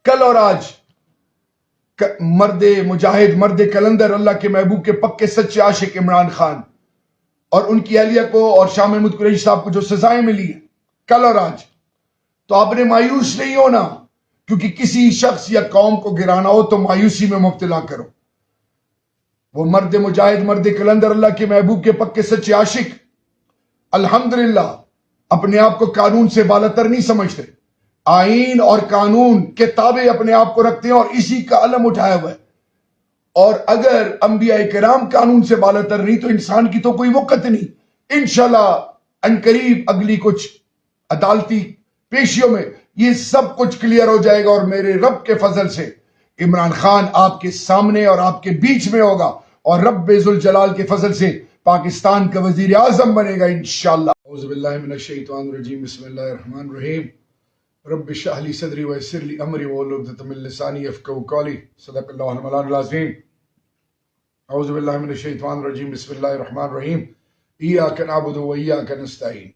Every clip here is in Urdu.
کل اور آج مرد مجاہد، مرد کلندر، اللہ کے محبوب کے پکے سچے عاشق عمران خان اور ان کی اہلیہ کو اور شاہ محمود قریشی صاحب کو جو سزائیں ملی ہیں کل اور آج، تو آپ نے مایوس نہیں ہونا، کیونکہ کسی شخص یا قوم کو گرانا ہو تو مایوسی میں مبتلا کرو۔ وہ مرد مجاہد، مرد کلندر، اللہ کے محبوب کے پکے سچے عاشق الحمدللہ اپنے آپ کو قانون سے بالاتر نہیں سمجھتے، آئین اور قانون کے تابع اپنے آپ کو رکھتے ہیں اور اسی کا علم اٹھایا ہوا ہے۔ اور اگر انبیاء کرام قانون سے بالاتر نہیں تو انسان کی تو کوئی وقت نہیں۔ انشاءاللہ عنقریب اگلی کچھ عدالتی پیشیوں میں یہ سب کچھ کلیئر ہو جائے گا، اور میرے رب کے فضل سے عمران خان آپ کے سامنے اور آپ کے بیچ میں ہوگا، اور رب ذوالجلال کے فضل سے پاکستان کا وزیر اعظم بنے گا انشاءاللہ۔ اعوذ باللہ من الشیطان الرجیم، بسم اللہ الرحمن الرحیم۔ رب اشرح لی صدری ویسر لی امری واحلل عقدۃ من لسانی یفقہوا قولی، صدق اللہ المولانا العظیم۔ اعوذ باللہ من الشیطان الرجیم، بسم اللہ الرحمن الرحیم۔ ایاک نعبد و ایاک نستعین۔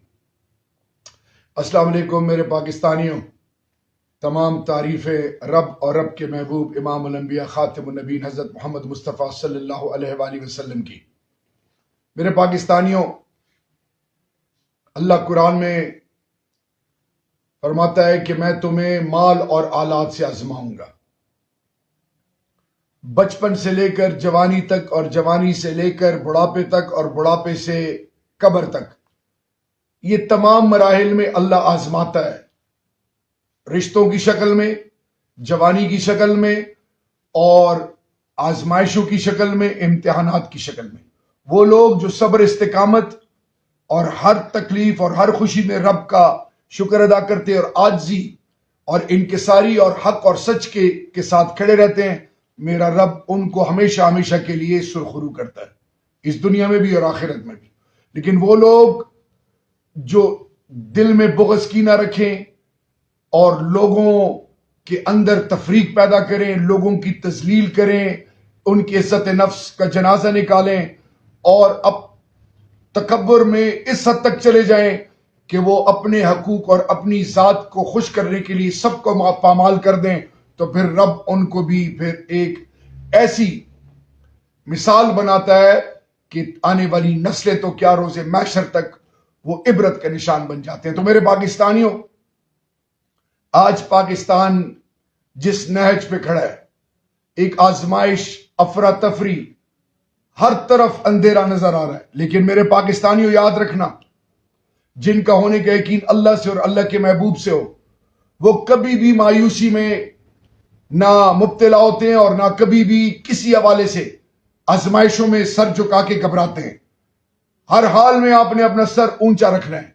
السلام علیکم میرے پاکستانیوں، تمام تعریفیں رب اور رب کے محبوب امام الانبیاء خاتم النبیین حضرت محمد مصطفیٰ صلی اللہ علیہ وآلہ وسلم کی۔ میرے پاکستانیوں، اللہ قرآن میں فرماتا ہے کہ میں تمہیں مال اور آلات سے آزماؤں گا، بچپن سے لے کر جوانی تک، اور جوانی سے لے کر بڑھاپے تک، اور بڑھاپے سے قبر تک۔ یہ تمام مراحل میں اللہ آزماتا ہے، رشتوں کی شکل میں، جوانی کی شکل میں، اور آزمائشوں کی شکل میں، امتحانات کی شکل میں۔ وہ لوگ جو صبر، استقامت اور ہر تکلیف اور ہر خوشی میں رب کا شکر ادا کرتے اور عاجزی اور انکساری اور حق اور سچ کے ساتھ کھڑے رہتے ہیں، میرا رب ان کو ہمیشہ ہمیشہ کے لیے سرخرو کرتا ہے، اس دنیا میں بھی اور آخرت میں بھی۔ لیکن وہ لوگ جو دل میں بغض کینہ رکھیں اور لوگوں کے اندر تفریق پیدا کریں، لوگوں کی تذلیل کریں، ان کی عزت نفس کا جنازہ نکالیں، اور اب تکبر میں اس حد تک چلے جائیں کہ وہ اپنے حقوق اور اپنی ذات کو خوش کرنے کے لیے سب کو پامال کر دیں، تو پھر رب ان کو بھی پھر ایک ایسی مثال بناتا ہے کہ آنے والی نسلیں تو کیا روز محشر تک وہ عبرت کا نشان بن جاتے ہیں۔ تو میرے پاکستانیوں، آج پاکستان جس نہج پہ کھڑا ہے، ایک آزمائش، افراتفری، ہر طرف اندھیرا نظر آ رہا ہے، لیکن میرے پاکستانیوں یاد رکھنا، جن کا ہونے کا یقین اللہ سے اور اللہ کے محبوب سے ہو، وہ کبھی بھی مایوسی میں نہ مبتلا ہوتے ہیں اور نہ کبھی بھی کسی حوالے سے آزمائشوں میں سر جھکا کے گھبراتے ہیں۔ ہر حال میں آپ نے اپنا سر اونچا رکھنا ہے،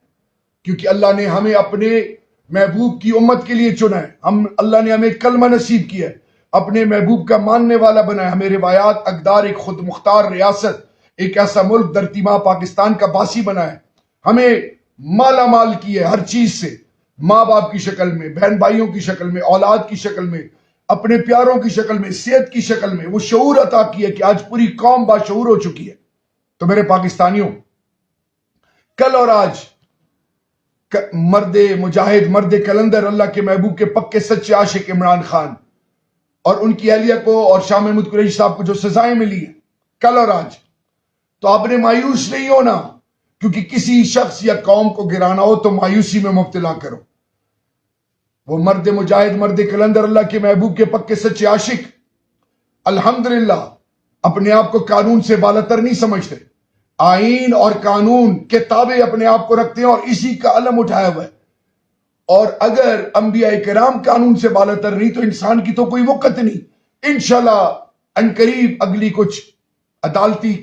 کیونکہ اللہ نے ہمیں اپنے محبوب کی امت کے لیے چنا ہے۔ اللہ نے ہمیں کلمہ نصیب کیا ہے، اپنے محبوب کا ماننے والا بنا ہے، ہمیں روایات، اقدار، ایک خود مختار ریاست، ایک ایسا ملک دھرتی ماں پاکستان کا باسی بنا ہے، ہمیں مالا مال کی ہے ہر چیز سے، ماں باپ کی شکل میں، بہن بھائیوں کی شکل میں، اولاد کی شکل میں، اپنے پیاروں کی شکل میں، صحت کی شکل میں، وہ شعور عطا کی ہے کہ آج پوری قوم باشعور ہو چکی ہے۔ تو میرے پاکستانیوں، کل اور آج مرد مجاہد، مرد کلندر، اللہ کے محبوب کے پکے سچے عاشق عمران خان اور ان کی اہلیہ کو اور شاہ محمود قریشی صاحب کو جو سزائیں ملی ہیں کل اور آج، تو آپ نے مایوس نہیں ہونا، کیونکہ کسی شخص یا قوم کو گرانا ہو تو مایوسی میں مبتلا کرو۔ وہ مرد مجاہد، مرد کلندر، اللہ کے محبوب کے پکے سچے عاشق الحمدللہ اپنے آپ کو قانون سے بالاتر نہیں سمجھتے، آئین اور قانون کے تابع اپنے آپ کو رکھتے ہیں اور اسی کا علم اٹھایا ہوا ہے۔ اور اگر انبیاء کرام قانون سے بالاتر نہیں تو انسان کی تو کوئی وقت نہیں۔ انشاءاللہ عنقریب اگلی کچھ عدالتی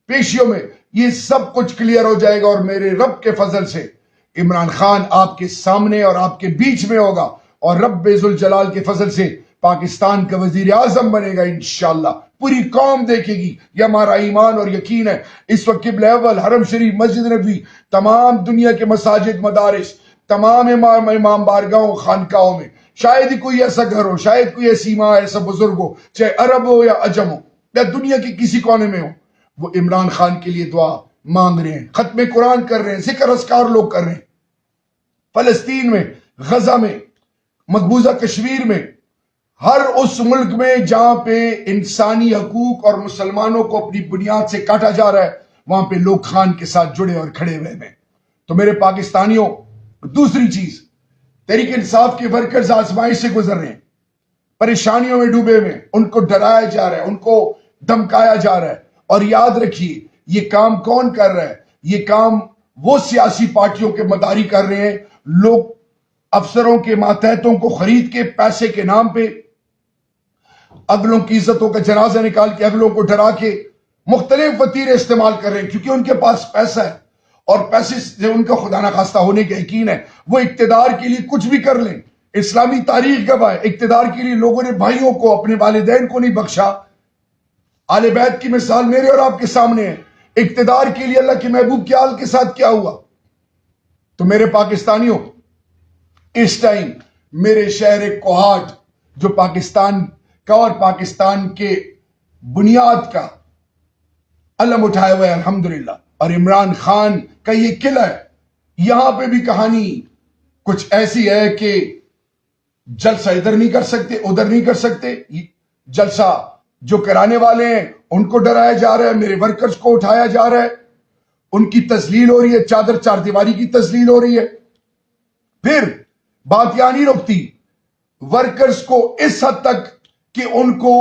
پیشیوں میں یہ سب کچھ کلیئر ہو جائے گا، اور میرے رب کے فضل سے عمران خان آپ کے سامنے اور آپ کے بیچ میں ہوگا، اور رب ذوالجلال کے فضل سے پاکستان کا وزیر اعظم بنے گا انشاءاللہ۔ پوری قوم دیکھے گی، یہ ہمارا ایمان اور یقین ہے۔ اس وقت قبلہ اول، حرم شریف، مسجد نبوی، تمام دنیا کے مساجد، مدارس، تمام امام بارگاہوں، خانقاہوں میں شاید ہی کوئی ایسا گھر ہو، شاید کوئی ایسی ماں، ایسا بزرگ ہو، چاہے عرب ہو یا عجم ہو یا دنیا کے کسی کونے میں ہو، وہ عمران خان کے لیے دعا مانگ رہے ہیں، ختم قرآن کر رہے ہیں، ذکر اذکار لوگ کر رہے ہیں، فلسطین میں، غزہ میں، مقبوضہ کشمیر میں، ہر اس ملک میں جہاں پہ انسانی حقوق اور مسلمانوں کو اپنی بنیاد سے کاٹا جا رہا ہے وہاں پہ لوگ خان کے ساتھ جڑے اور کھڑے ہوئے ہیں. تو میرے پاکستانیوں، دوسری چیز، تحریک انصاف کے ورکرز آزمائش سے گزر رہے ہیں، پریشانیوں میں ڈوبے ہوئے ہیں، ان کو ڈرایا جا رہا ہے، ان کو دھمکایا جا رہا ہے. اور یاد رکھیے یہ کام کون کر رہا ہے؟ یہ کام وہ سیاسی پارٹیوں کے مداری کر رہے ہیں. لوگ افسروں کے ماتحتوں کو خرید کے پیسے کے نام پہ اگلوں کی عزتوں کا جنازہ نکال کے اگلوں کو ڈرا کے مختلف وتیرے استعمال کر رہے ہیں، کیونکہ ان کے پاس پیسہ ہے اور پیسے سے ان کا خدا نخواستہ ہونے کا یقین ہے. وہ اقتدار کے لیے کچھ بھی کر لیں. اسلامی تاریخ گواہ ہے، اقتدار کے لیے لوگوں نے بھائیوں کو، اپنے والدین کو نہیں بخشا. آل بیت کی مثال میرے اور آپ کے سامنے ہے. اقتدار کے لیے اللہ کے محبوب کے آل کے ساتھ کیا ہوا؟ تو میرے پاکستانیوں، اس ٹائم میرے شہر کوہاٹ جو پاکستان کا اور پاکستان کے بنیاد کا علم اٹھائے ہوئے الحمدللہ، اور عمران خان کا یہ قلعہ ہے، یہاں پہ بھی کہانی کچھ ایسی ہے کہ جلسہ ادھر نہیں کر سکتے، ادھر نہیں کر سکتے. جلسہ جو کرانے والے ہیں ان کو ڈرایا جا رہا ہے، میرے ورکرز کو اٹھایا جا رہا ہے، ان کی تذلیل ہو رہی ہے، چادر چار دیواری کی تذلیل ہو رہی ہے. پھر بات یہاں نہیں رکتی، ورکرز کو اس حد تک کہ ان کو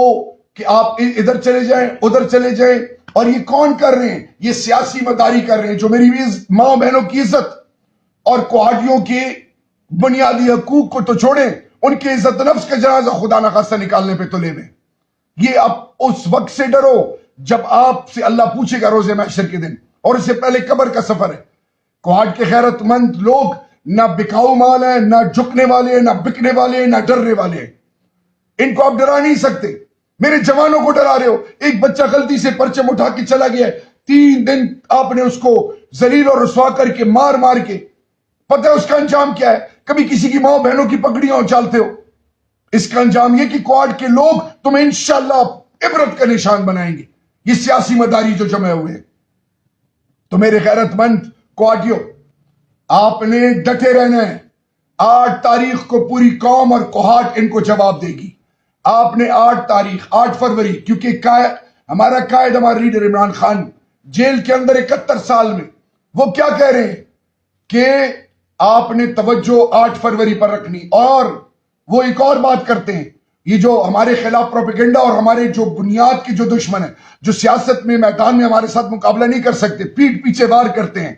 کہ آپ ادھر چلے جائیں ادھر چلے جائیں. اور یہ کون کر رہے ہیں؟ یہ سیاسی مداری کر رہے ہیں جو میری ماں بہنوں کی عزت اور کوہاٹیوں کے بنیادی حقوق کو تو چھوڑیں، ان کے عزت نفس کا جنازہ خدا نخواستہ نکالنے پہ تلے ہوئے. یہ اب اس وقت سے ڈرو جب آپ سے اللہ پوچھے گا روز محشر کے دن، اور اس سے پہلے قبر کا سفر ہے. کوہاٹ کے غیرت مند لوگ نہ بکاؤ مال ہیں، نہ جھکنے والے ہیں، نہ بکنے والے ہیں، نہ ڈرنے والے ہیں. ان کو آپ ڈرا نہیں سکتے. میرے جوانوں کو ڈرا رہے ہو. ایک بچہ غلطی سے پرچم اٹھا کے چلا گیا ہے، 3 دن آپ نے اس کو ذلیل اور رسوا کر کے مار مار کے، پتہ ہے اس کا انجام کیا ہے؟ کبھی کسی کی ماں بہنوں کی پگڑیاں اچھالتے ہو. اس کا انجام یہ کہ کوہاٹ کے لوگ تمہیں انشاءاللہ عبرت کا نشان بنائیں گے. یہ سیاسی مداری جو جمع ہوئے ہیں. تو میرے غیرت مند کوہاٹیوں، آپ نے ڈٹے رہنا ہے. 8 تاریخ کو پوری قوم اور کوہاٹ ان کو جواب دے گی. آپ نے 8 فروری، کیونکہ ہمارا قائد، ہمارا لیڈر عمران خان جیل کے اندر 71 سال میں، وہ کیا کہہ رہے ہیں کہ آپ نے توجہ 8 فروری پر رکھنی. اور وہ ایک اور بات کرتے ہیں، یہ جو ہمارے خلاف پروپیگنڈا اور ہمارے جو بنیاد کے جو دشمن ہیں، جو سیاست میں میدان میں ہمارے ساتھ مقابلہ نہیں کر سکتے، پیٹ پیچھے وار کرتے ہیں،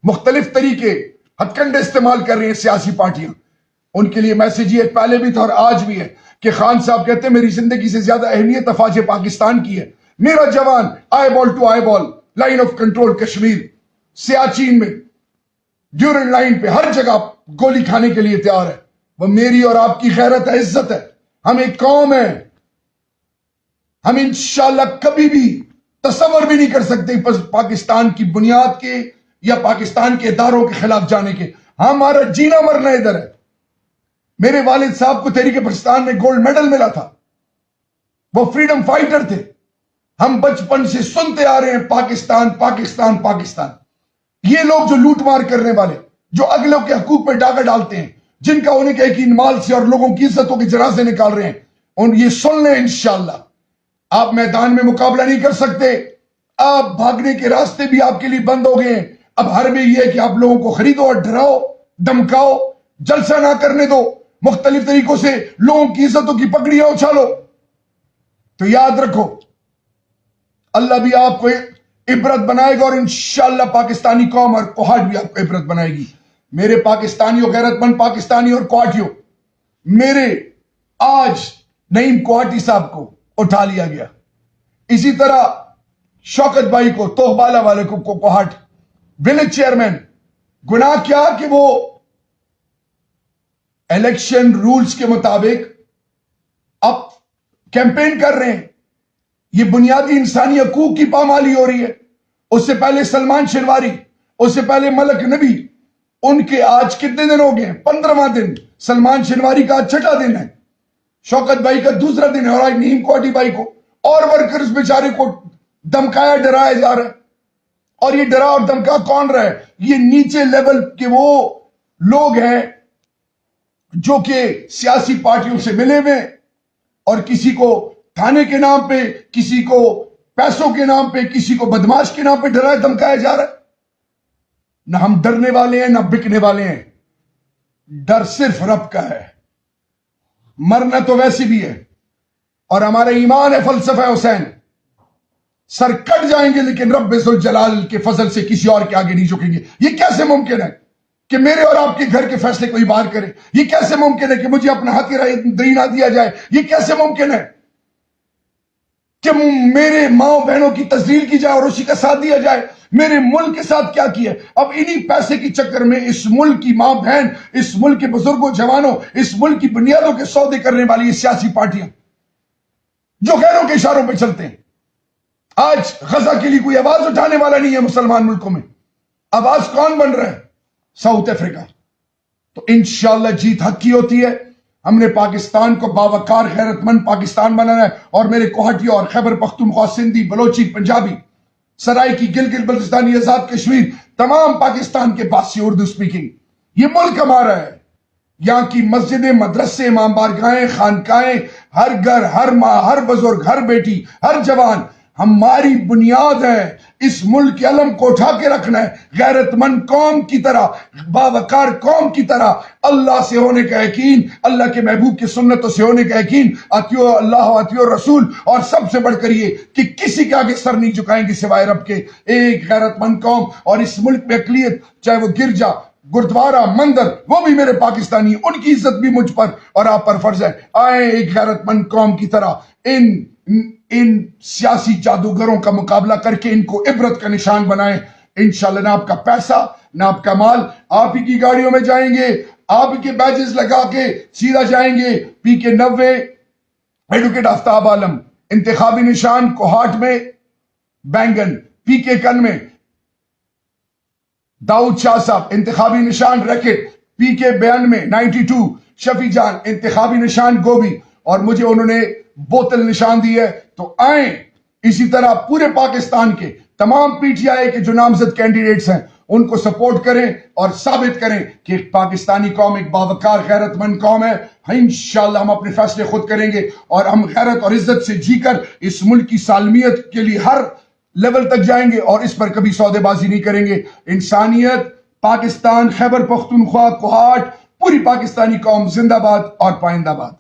مختلف طریقے ہتھ کنڈے استعمال کر رہے ہیں سیاسی پارٹیاں. ان کے لیے میسج یہ پہلے بھی تھا اور آج بھی ہے کہ خان صاحب کہتے ہیں میری زندگی سے زیادہ اہمیت افواج پاکستان کی ہے. میرا جوان eyeball to eyeball, line of control Kashmir, Siachen میں ڈیورنڈ لائن پہ ہر جگہ گولی کھانے کے لیے تیار ہے. وہ میری اور آپ کی غیرت ہے، عزت ہے. ہم ایک قوم ہے. ہم انشاءاللہ کبھی بھی تصور بھی نہیں کر سکتے پاکستان کی بنیاد کے یا پاکستان کے اداروں کے خلاف جانے کے. ہمارا جینا مرنا ادھر ہے. میرے والد صاحب کو تحریک پاکستان میں گولڈ میڈل ملا تھا. وہ فریڈم فائٹر تھے. ہم بچپن سے سنتے آ رہے ہیں پاکستان پاکستان پاکستان. یہ لوگ جو لوٹ مار کرنے والے، جو اگلوں کے حقوق پہ ڈاکہ ڈالتے ہیں، جن کا ہونے کا یقین مال سے اور لوگوں کی عزتوں کے جنازے نکال رہے ہیں، ان یہ سن لیں انشاءاللہ آپ میدان میں مقابلہ نہیں کر سکتے. آپ بھاگنے کے راستے بھی آپ کے لیے بند ہو گئے ہیں. اب ہر میں یہ ہے کہ آپ لوگوں کو خریدو اور ڈراؤ، دمکاؤ، جلسہ نہ کرنے دو، مختلف طریقوں سے لوگوں کی عزتوں کی پگڑیاں اچھالو. تو یاد رکھو اللہ بھی آپ کو عبرت بنائے گا، اور انشاءاللہ پاکستانی قوم اور کوہاٹ بھی آپ کو عبرت بنائے گی. میرے پاکستانیوں، غیرت مند پاکستانی اور کوہاٹیوں، میرے آج نعیم کوہاٹی صاحب کو اٹھا لیا گیا. اسی طرح شوکت بھائی کو، توہبالہ والے کو کوہاٹ ولیج چیئرمین. گناہ کیا کہ وہ الیکشن رولز کے مطابق اب کیمپین کر رہے ہیں. یہ بنیادی انسانی حقوق کی پامالی ہو رہی ہے. اس سے پہلے سلمان شنواری، اس سے پہلے ملک نبی، ان کے آج کتنے دن ہو گئے ہیں؟ 15واں دن. سلمان شنواری کا 6واں دن ہے، شوکت بھائی کا 2واں دن ہے، اور آج نعیم کوہاٹی بھائی کو اور ورکرز بیچارے کو دمکایا ڈرایا جا رہا ہے. اور یہ ڈرا اور دمکا کون رہا ہے؟ یہ نیچے لیول کے وہ لوگ ہیں جو کہ سیاسی پارٹیوں سے ملے ہوئے، اور کسی کو کھانے کے نام پہ، کسی کو پیسوں کے نام پہ، کسی کو بدماش کے نام پہ ڈرایا دھمکایا جا رہا ہے. نہ ہم ڈرنے والے ہیں نہ بکنے والے ہیں. ڈر صرف رب کا ہے. مرنا تو ویسے بھی ہے، اور ہمارا ایمان ہے فلسفہ حسین، سر کٹ جائیں گے لیکن رب ذوالجلال کے فضل سے کسی اور کے آگے نہیں جھکیں گے. یہ کیسے ممکن ہے کہ میرے اور آپ کے گھر کے فیصلے کوئی باہر کرے؟ یہ کیسے ممکن ہے کہ مجھے اپنا حق رائے نہ دیا جائے؟ یہ کیسے ممکن ہے کہ میرے ماں بہنوں کی تذلیل کی جائے اور اسی کا ساتھ دیا جائے؟ میرے ملک کے ساتھ کیا کیا؟ اب انہی پیسے کی چکر میں اس ملک کی ماں بہن، اس ملک کے بزرگوں جوانوں، اس ملک کی بنیادوں کے سودے کرنے والی یہ سیاسی پارٹیاں جو غیروں کے اشاروں پہ چلتے ہیں. آج غزہ کے لیے کوئی آواز اٹھانے والا نہیں ہے مسلمان ملکوں میں. آواز کون بن رہا ہے؟ South Africa. تو انشاءاللہ جیت حق کی ہوتی ہے. ہم نے پاکستان کو باوقار غیرت مند پاکستان بنانا ہے، اور میرے کوہٹی اور خیبر پختونخوا، سندھی، بلوچی، پنجابی، سرائی کی، گلگت بلتستانی، آزاد کشمیر، تمام پاکستان کے باسی اردو سپیکنگ. یہ ملک ہمارا ہے. یہاں کی مسجدیں، مدرسے، امام بارگاہیں، خانقاہیں، ہر گھر، ہر ماں، ہر بزرگ، ہر بیٹی، ہر جوان ہماری بنیاد ہے. اس ملک کے علم کو اٹھا کے رکھنا ہے، غیرت مند قوم کی طرح، باوقار قوم کی طرح. اللہ سے ہونے کا یقین، اللہ کے محبوب کی سنتوں سے ہونے کا یقین، اطیعوا اللہ اطیعوا الرسول، اور سب سے بڑھ کر یہ کہ کسی کے آگے سر نہیں جھکائیں گے سوائے رب کے. ایک غیرت مند قوم. اور اس ملک میں اقلیت، چاہے وہ گرجا، گردوارہ، مندر، وہ بھی میرے پاکستانی، ان کی عزت بھی مجھ پر اور آپ پر فرض ہے. آئیں ایک غیرت مند قوم کی طرح ان سیاسی جادوگروں کا مقابلہ کر کے ان کو عبرت کا نشان بنائیں. انشاءاللہ نہ آپ کا پیسہ نہ آپ کا مال، آپ ہی کی گاڑیوں میں جائیں گے، آپ ہی کے بیجز لگا کے سیدھا جائیں گے. PK90 ایڈوکیٹ آفتاب عالم، انتخابی نشان کوہاٹ میں بینگن. PK91 داؤد شاہ صاحب، انتخابی نشان ریکٹ. PK92 92 شفیع جان، انتخابی نشان گوبھی. اور مجھے انہوں نے بوتل نشان دی ہے. تو آئیں اسی طرح پورے پاکستان کے تمام PTI کے جو نامزد کینڈیڈیٹس ہیں ان کو سپورٹ کریں اور ثابت کریں کہ پاکستانی قوم ایک باوقار غیرت مند قوم ہے. انشاءاللہ ہم اپنے فیصلے خود کریں گے، اور ہم غیرت اور عزت سے جی کر اس ملک کی سالمیت کے لیے ہر لیول تک جائیں گے، اور اس پر کبھی سودے بازی نہیں کریں گے. انسانیت، پاکستان، خیبر پختونخوا، کوہاٹ، پوری پاکستانی قوم زندہ باد اور پائندہ باد.